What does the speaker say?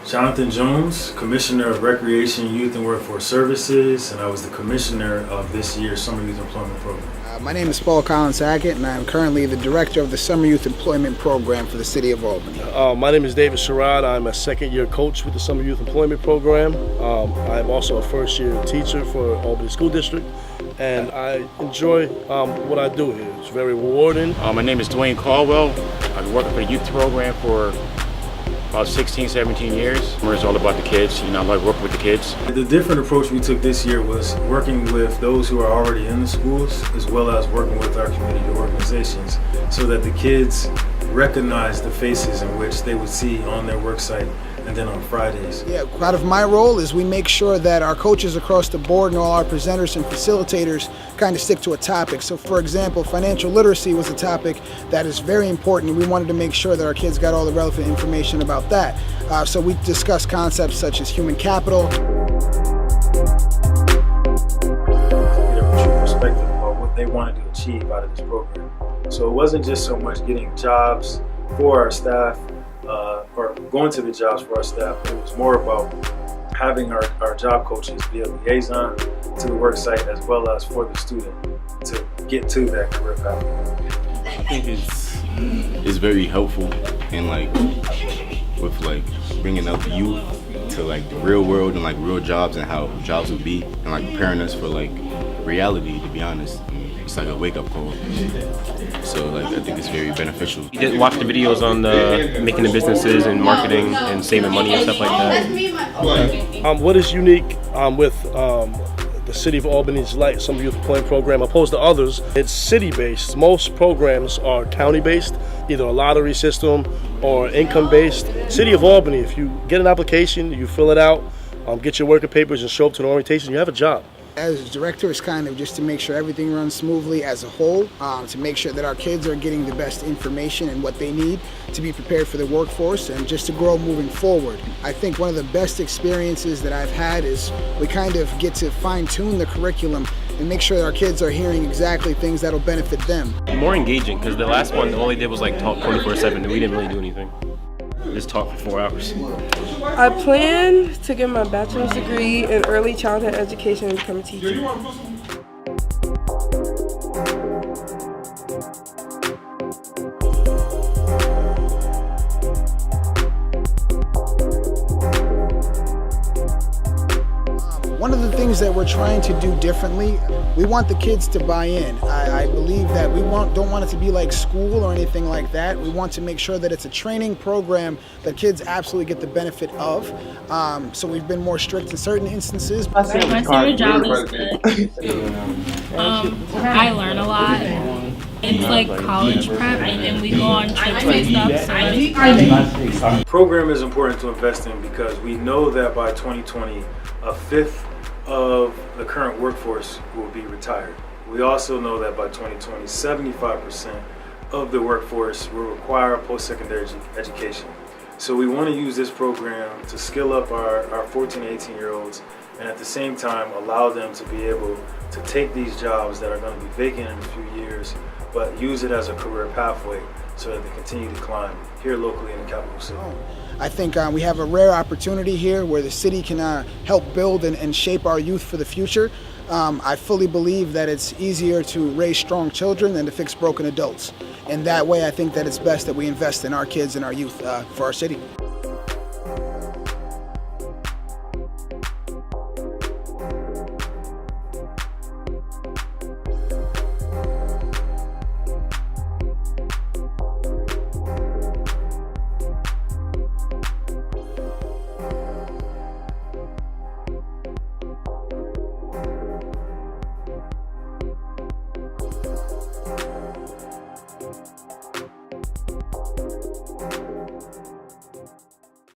Jonathan Jones, Commissioner of Recreation, Youth and Workforce Services, and I was the Commissioner of this year's Summer Youth Employment Program. My name is Paul Collins Hackett, and I am currently the Director of the Summer Youth Employment Program for the City of Albany. My name is David Sherrod. I'm a second-year coach with the Summer Youth Employment Program. I'm also a first-year teacher for Albany School District, and I enjoy what I do here. It's very rewarding. My name is Dwayne Caldwell. I've been working for the youth program for about 16, 17 years. It's all about the kids. I like working with the kids. The different approach we took this year was working with those who are already in the schools, as well as working with our community organizations, so that the kids recognize the faces in which they would see on their work site and then on Fridays. Yeah, part of my role is we make sure that our coaches across the board and all our presenters and facilitators kind of stick to a topic. So for example, financial literacy was a topic that is very important. We wanted to make sure that our kids got all the relevant information about that. So we discussed concepts such as human capital. To get a true perspective about what they wanted to achieve out of this program. So it wasn't just so much getting jobs for our staff, or going to the jobs for our staff. It was more about having our job coaches be a liaison to the work site as well as for the student to get to that career path. I think it's very helpful in with bringing up youth to the real world and real jobs and how jobs would be, and preparing us for reality, to be honest. It's like a wake-up call. So I think it's very beneficial. You didn't watch the videos on the making the businesses and marketing and saving money and stuff like that? What is unique with the City of Albany's Summer Youth Employment Program opposed to others, it's city-based. Most programs are county-based, either a lottery system or income-based. City of Albany, if you get an application, you fill it out, get your working papers and show up to an orientation, you have a job. As director, it's kind of just to make sure everything runs smoothly as a whole, to make sure that our kids are getting the best information and what they need to be prepared for the workforce and just to grow moving forward. I think one of the best experiences that I've had is we kind of get to fine-tune the curriculum and make sure that our kids are hearing exactly things that'll benefit them. More engaging, because the last one, all they did was talk 24/7 and we didn't really do anything. Just talk for 4 hours. I plan to get my bachelor's degree in early childhood education and become a teacher. One of the things that we're trying to do differently, we want the kids to buy in. I believe that we don't want it to be like school or anything like that. We want to make sure that it's a training program that kids absolutely get the benefit of. So we've been more strict in certain instances. My summer job is good. I learn a lot. It's like college prep, and then we go on trips and stuff. The program is important to invest in because we know that by 2020, a fifth of the current workforce will be retired. We also know that by 2020, 75% of the workforce will require a post-secondary education. So we want to use this program to skill up our 14 to 18-year-olds and at the same time allow them to be able to take these jobs that are going to be vacant in a few years, but use it as a career pathway so that they continue to climb here locally in the capital city. I think we have a rare opportunity here where the city can help build and shape our youth for the future. I fully believe that it's easier to raise strong children than to fix broken adults. And that way I think that it's best that we invest in our kids and our youth for our city.